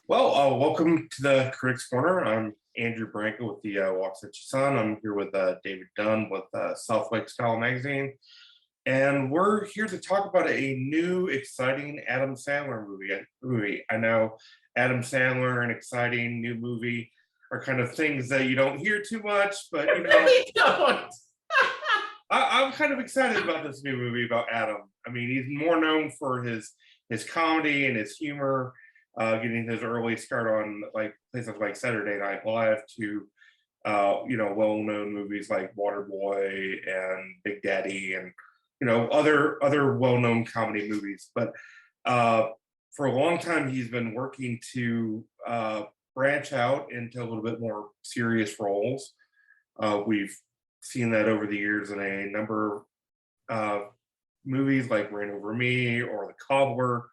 Welcome to the Critics Corner. I'm Andrew Branca with the Waxahachie Sun. I'm here with David Dunn with Southlake Style Magazine. And we're here to talk about a new, exciting Adam Sandler movie. I know Adam Sandler and exciting new movie are kind of things that you don't hear too much, but you know, Really don't. I'm kind of excited about this new movie about Adam. I mean, he's more known for his comedy and his humor, getting his early start on like places like Saturday Night Live to well-known movies like Waterboy and Big Daddy and other well-known comedy movies. But for a long time, he's been working to branch out into a little bit more serious roles. We've seen that over the years in a number of movies like Reign Over Me or The Cobbler,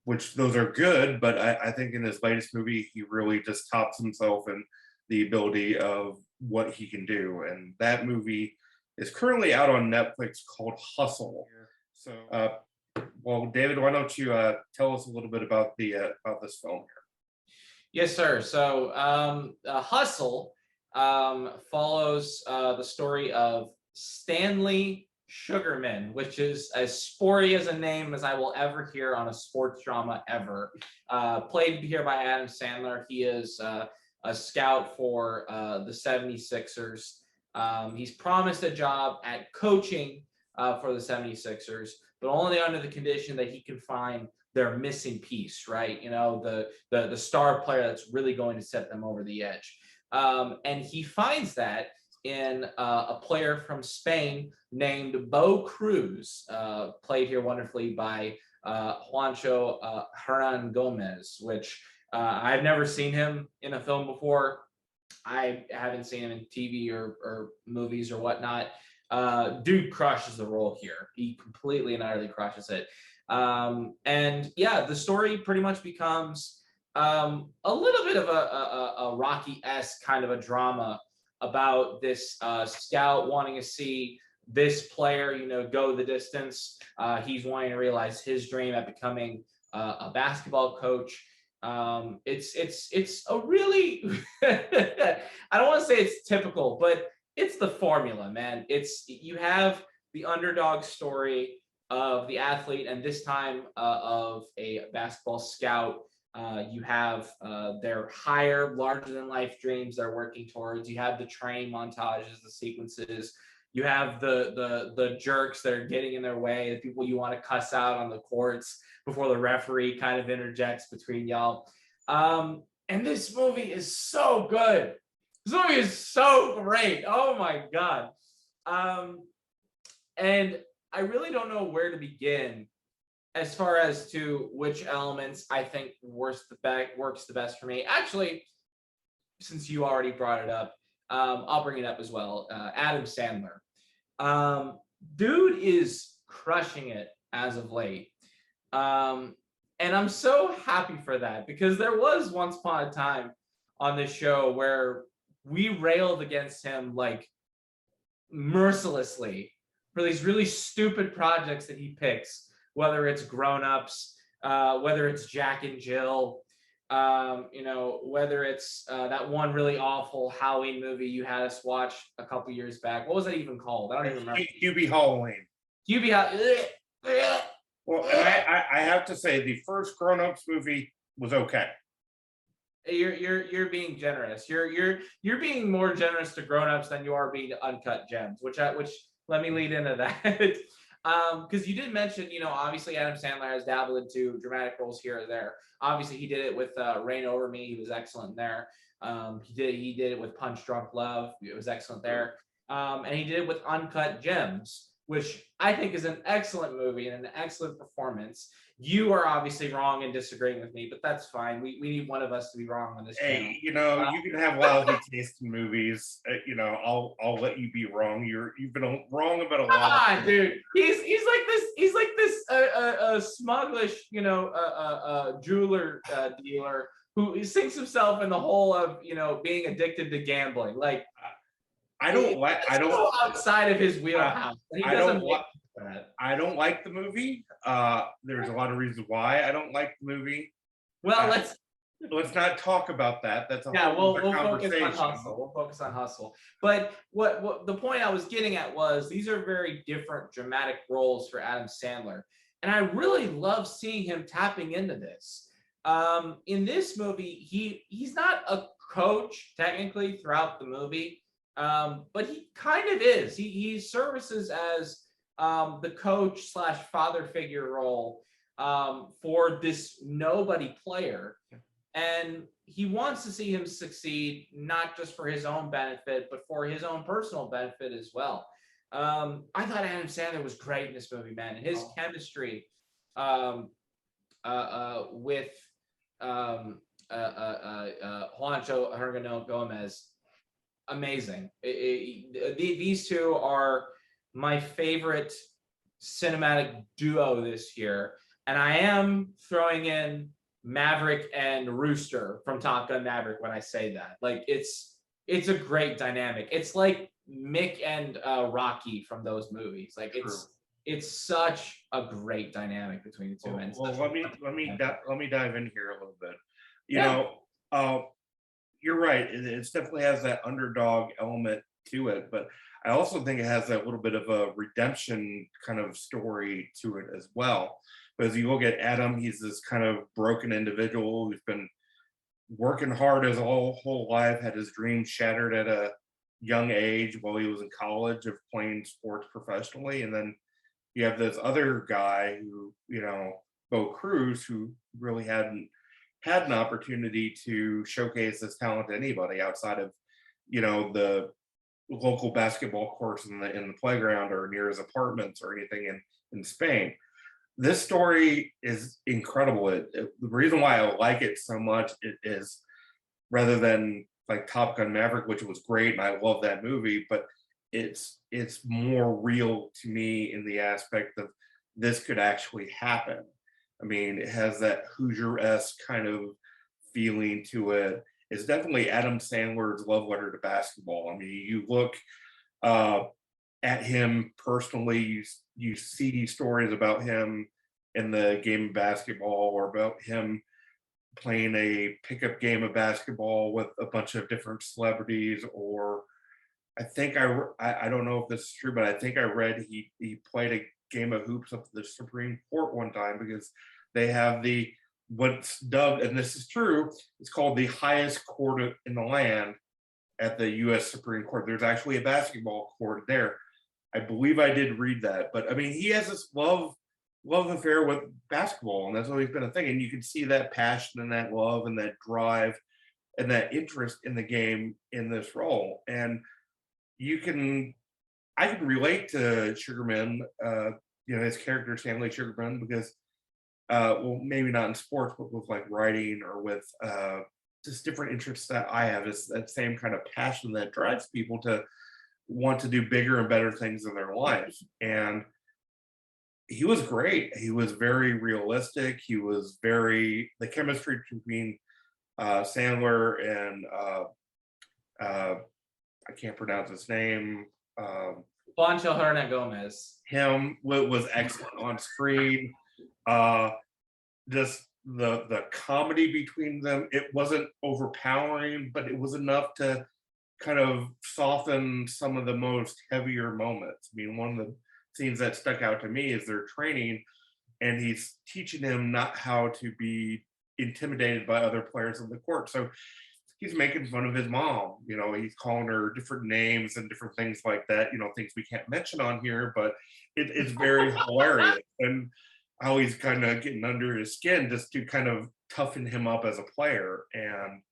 which those are good, but I think in his latest movie, he really just tops himself in the ability of what he can do. And that movie is currently out on Netflix called Hustle. So, David, why don't you tell us a little bit about about this film here? Yes, sir. So, Hustle follows the story of Stanley Sugarman, which is as sporty as a name as I will ever hear on a sports drama ever. Played here by Adam Sandler. He is a scout for the 76ers. He's promised a job at coaching for the 76ers, but only under the condition that he can find their missing piece, right? You know, the star player that's really going to set them over the edge. And he finds that in a player from Spain named Bo Cruz, played here wonderfully by Juancho Hernan Gomez, which I've never seen him in a film before. I haven't seen him in TV or movies or whatnot. Dude crushes the role here. He completely and utterly crushes it. And yeah, the story pretty much becomes a little bit of a Rocky-esque kind of a drama about this scout wanting to see this player, go the distance. He's wanting to realize his dream at becoming a basketball coach. It's a really I don't want to say it's typical, but it's the formula, man. You have the underdog story of the athlete, and this time of a basketball scout. You have their higher, larger than life dreams they're working towards. You have the training montages, the sequences. You have the jerks that are getting in their way, the people you want to cuss out on the courts before the referee kind of interjects between y'all. And this movie is so good. This movie is so great. Oh my God. And I really don't know where to begin as far as to which elements I think works the best for me. Actually, since you already brought it up, I'll bring it up as well. Adam Sandler. Dude is crushing it as of late. And I'm so happy for that, because there was once upon a time on this show where we railed against him like mercilessly for these really stupid projects that he picks, whether it's Grown Ups, whether it's Jack and Jill, whether it's that one really awful Halloween movie you had us watch a couple years back. What was that even called? I don't even remember. Hubie Halloween. Well, I have to say the first Grown Ups movie was okay. You're being generous. You're being more generous to Grown Ups than you are being to Uncut Gems, which let me lead into that. Because you did mention, obviously Adam Sandler has dabbled into dramatic roles here or there. Obviously, he did it with Reign Over Me. He was excellent there. He did it with Punch Drunk Love. It was excellent there. And he did it with Uncut Gems, which I think is an excellent movie and an excellent performance. You are obviously wrong in disagreeing with me, but that's fine. We need one of us to be wrong on this channel. You can have lousy taste in movies. I'll let you be wrong. You've been wrong about a lot. Come on, dude. He's like this smugglish, jeweler dealer who sinks himself in the hole of being addicted to gambling. Like, I don't go outside of his wheelhouse. I don't like the movie. There's a lot of reasons why I don't like the movie. Well, let's not talk about that. That's a Yeah, whole other we'll focus on conversation. hustle. We'll focus on hustle. But what the point I was getting at was these are very different dramatic roles for Adam Sandler, and I really love seeing him tapping into this. In this movie, he's not a coach technically throughout the movie, but he kind of is. He services as the coach slash father figure role for this nobody player. And he wants to see him succeed, not just for his own benefit, but for his own personal benefit as well. I thought Adam Sandler was great in this movie, man. And his chemistry with Juancho Hernando Gomez, amazing. These two are my favorite cinematic duo this year. And I am throwing in Maverick and Rooster from Top Gun Maverick when I say that. Like it's a great dynamic. It's like Mick and Rocky from those movies. Like it's such a great dynamic between the two. Well, let me dive in here a little bit. You know, you're right. It definitely has that underdog element to it, but I also think it has that little bit of a redemption kind of story to it as well. Because you look at Adam, he's this kind of broken individual who's been working hard his whole life, had his dreams shattered at a young age while he was in college of playing sports professionally. And then you have this other guy who, you know, Bo Cruz, who really hadn't had an opportunity to showcase his talent to anybody outside of, you know, the local basketball courts in the playground or near his apartments or anything in Spain. This story is incredible. The reason why I like it so much is rather than like Top Gun Maverick, which was great and I love that movie, but it's more real to me in the aspect of this could actually happen. I mean, it has that Hoosier-esque kind of feeling to it. It's definitely Adam Sandler's love letter to basketball. I mean, you look at him personally, you see stories about him in the game of basketball or about him playing a pickup game of basketball with a bunch of different celebrities. Or I think I don't know if this is true, but I think I read he played a game of hoops up at the Supreme Court one time because they have what's dubbed, and this is true, it's called the highest court in the land at the U.S. Supreme Court. There's actually a basketball court there. I believe I did read that, but I mean, he has this love affair with basketball, and that's always been a thing. And you can see that passion and that love and that drive and that interest in the game in this role. And I can relate to Sugarman, you know, his character Stanley Sugarman, because well, maybe not in sports, but with like writing or with just different interests that I have, is that same kind of passion that drives people to want to do bigger and better things in their lives. And he was great. He was very realistic. The chemistry between Sandler and I can't pronounce his name. Juancho Hernandez Gomez. Him was excellent on screen. Just the comedy between them, it wasn't overpowering, but it was enough to kind of soften some of the most heavier moments. I mean, one of the scenes that stuck out to me is their training, and he's teaching him not how to be intimidated by other players on the court. So he's making fun of his mom, you know, he's calling her different names and different things like that, you know, things we can't mention on here, but it's very hilarious. And how he's kind of getting under his skin just to kind of toughen him up as a player. And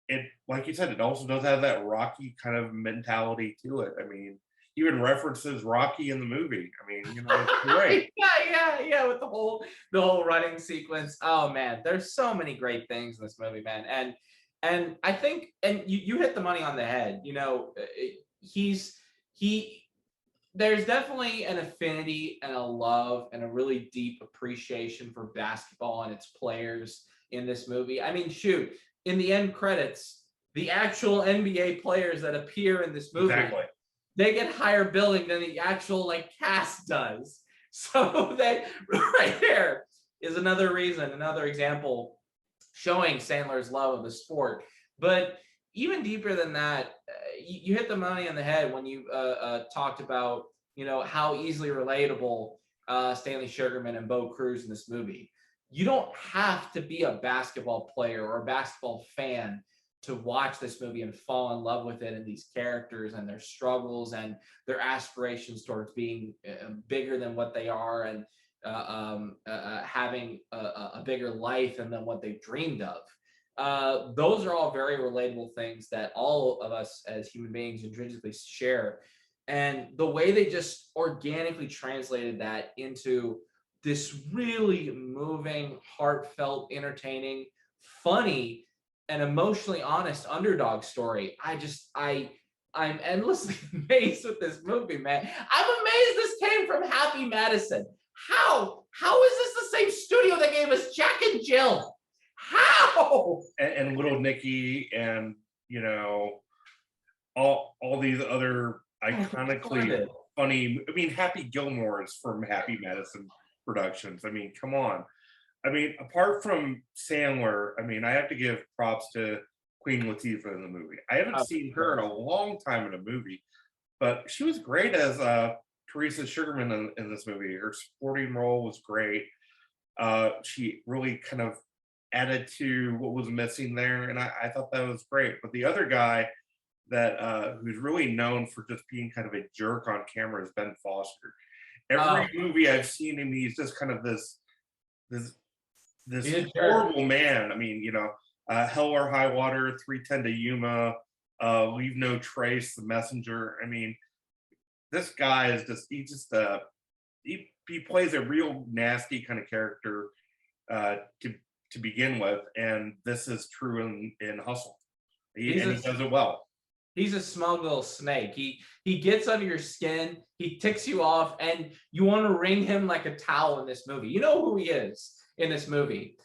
it, like you said, it also does have that Rocky kind of mentality to it. I mean, even references Rocky in the movie. I mean, you know, it's great. yeah, with the whole running sequence. Oh man, there's so many great things in this movie, man. And I think, and you hit the money on the head. You know, there's definitely an affinity and a love and a really deep appreciation for basketball and its players in this movie. I mean, shoot, in the end credits, the actual NBA players that appear in this movie, Exactly. They get higher billing than the actual like cast does. So that right there is another reason, another example showing Sandler's love of the sport. But even deeper than that, you hit the money on the head when you talked about, how easily relatable Stanley Sugarman and Bo Cruz in this movie. You don't have to be a basketball player or a basketball fan to watch this movie and fall in love with it, and these characters and their struggles and their aspirations towards being bigger than what they are, and having a bigger life than what they've dreamed of. Those are all very relatable things that all of us as human beings intrinsically share. And the way they just organically translated that into this really moving, heartfelt, entertaining, funny, and emotionally honest underdog story. I'm endlessly amazed with this movie, man. I'm amazed this came from Happy Madison. How is this the same studio that gave us Jack and Jill? How? And Little Nicky, and all these other iconically funny. I mean, Happy Gilmore is from Happy Madison Productions. I mean, come on. I mean, apart from Sandler, I mean, I have to give props to Queen Latifah in the movie. I haven't seen her in a long time in a movie, but she was great as Teresa Sugarman in this movie. Her supporting role was great. She really kind of added to what was missing there, and I thought that was great. But the other guy that who's really known for just being kind of a jerk on camera is Ben Foster. Every movie I've seen him, he's just kind of this horrible man. I mean, Hell or High Water, 310 to Yuma, Leave No Trace, The Messenger. I mean, this guy is he plays a real nasty kind of character to begin with, and this is true in Hustle. He does it well. He's a smug little snake. He gets under your skin, he ticks you off, and you want to wring him like a towel in this movie. You know who he is in this movie.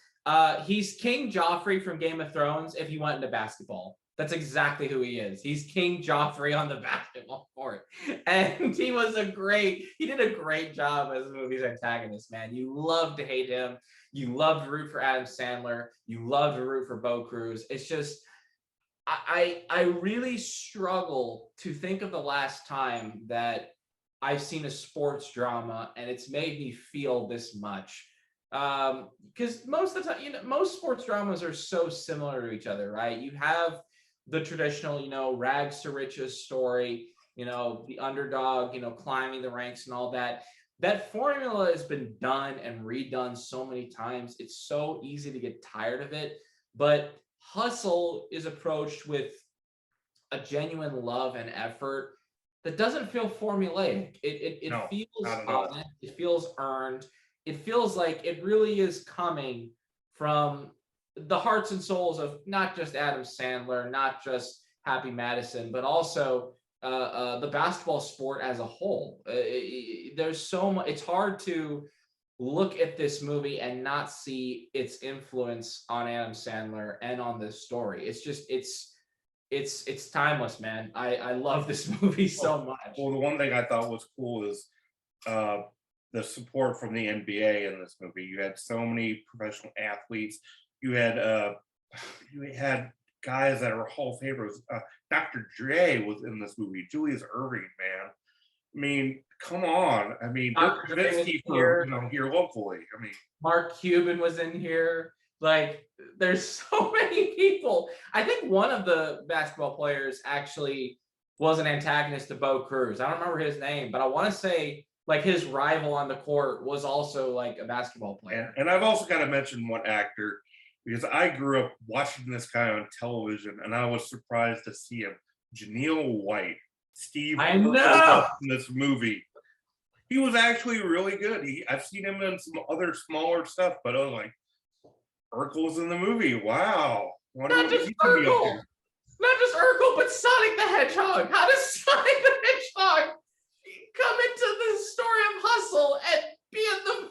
He's King Joffrey from Game of Thrones if he went into basketball. That's exactly who he is. He's King Joffrey on the basketball court. And he did a great job as the movie's antagonist, man. You love to hate him. You love to root for Adam Sandler. You love to root for Bo Cruz. It's just, I really struggle to think of the last time that I've seen a sports drama and it's made me feel this much. Because most of the time, most sports dramas are so similar to each other, right? You have the traditional, rags to riches story, the underdog, climbing the ranks and all that. That formula has been done and redone so many times. It's so easy to get tired of it. But Hustle is approached with a genuine love and effort that doesn't feel formulaic. It feels honest. It feels earned. It feels like it really is coming from the hearts and souls of not just Adam Sandler, not just Happy Madison, but also the basketball sport as a whole. There's so much. It's hard to look at this movie and not see its influence on Adam Sandler and on this story. It's just it's timeless, man. I love this movie so much. Well, the one thing I thought was cool is the support from the NBA in this movie. You had so many professional athletes. You had guys that are Hall of Famers. Dr. J was in this movie. Julius Erving, man. I mean, come on. I mean, here locally. I mean, Mark Cuban was in here. Like, there's so many people. I think one of the basketball players actually was an antagonist to Bo Cruz. I don't remember his name, but I want to say like his rival on the court was also like a basketball player. And I've also got to mention one actor, because I grew up watching this guy on television and I was surprised to see him. Janelle White. Steve I know in this movie. He was actually really good. I've seen him in some other smaller stuff, but I was like, Urkel's in the movie. Wow. Not just Urkel, but Sonic the Hedgehog. How does Sonic the Hedgehog come into the story of Hustle and be in the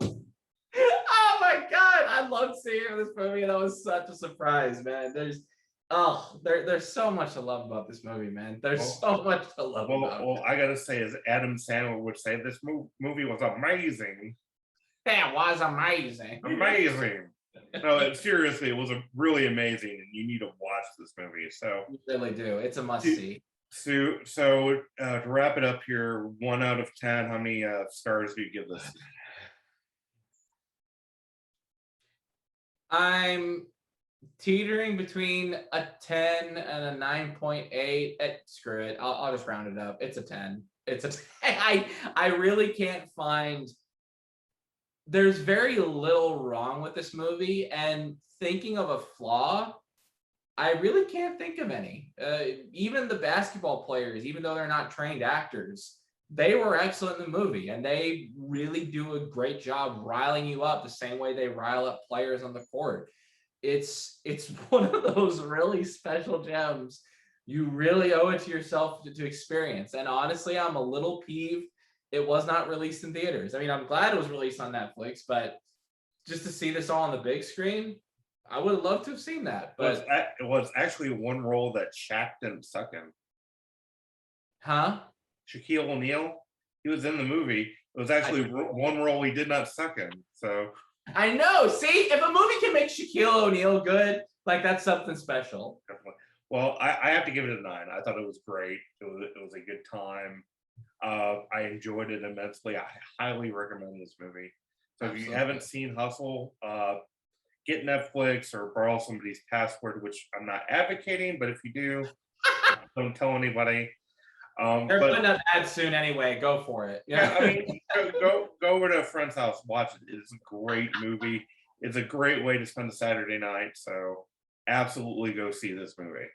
background? Oh my God, I loved seeing this movie. That was such a surprise, man. There's so much to love about this movie, man. There's so much to love about it. Well, I gotta say, as Adam Sandler would say, this movie was amazing. That was amazing. Amazing. No, seriously, it was really amazing, and you need to watch this movie. So You really do. It's a must to, see. to wrap it up here, 1 out of 10, how many stars do you give this? I'm teetering between a 10 and a 9.8. Screw it. I'll just round it up. It's a 10. It's a 10. I really can't find, there's very little wrong with this movie, and thinking of a flaw, I really can't think of any. Even the basketball players, even though they're not trained actors, they were excellent in the movie, and they really do a great job riling you up the same way they rile up players on the court. It's one of those really special gems. You really owe it to yourself to experience. And honestly, I'm a little peeved it was not released in theaters. I mean, I'm glad it was released on Netflix, but just to see this all on the big screen, I would have loved to have seen that. But It was actually one role that Shaq didn't suck in. huh? Shaquille O'Neal, he was in the movie. It was actually one role he did not suck in. So I know. See, if a movie can make Shaquille O'Neal good, like that's something special. definitely. Well, I have to give it a 9. I thought it was great. It was a good time. I enjoyed it immensely. I highly recommend this movie. So if you haven't seen Hustle, get Netflix or borrow somebody's password, which I'm not advocating, but if you do, don't tell anybody. They're putting up ads soon anyway. Go for it. Yeah, I mean, go over to a friend's house, watch it. It's a great movie. It's a great way to spend a Saturday night. So absolutely go see this movie.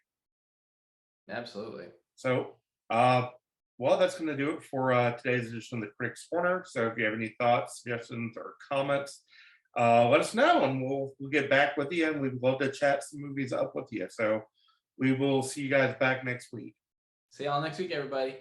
Absolutely. So, well, that's going to do it for today's edition of the Critics Corner. So if you have any thoughts, suggestions, or comments, let us know, and we'll get back with you. And we'd love to chat some movies up with you. So we will see you guys back next week. See y'all next week, everybody.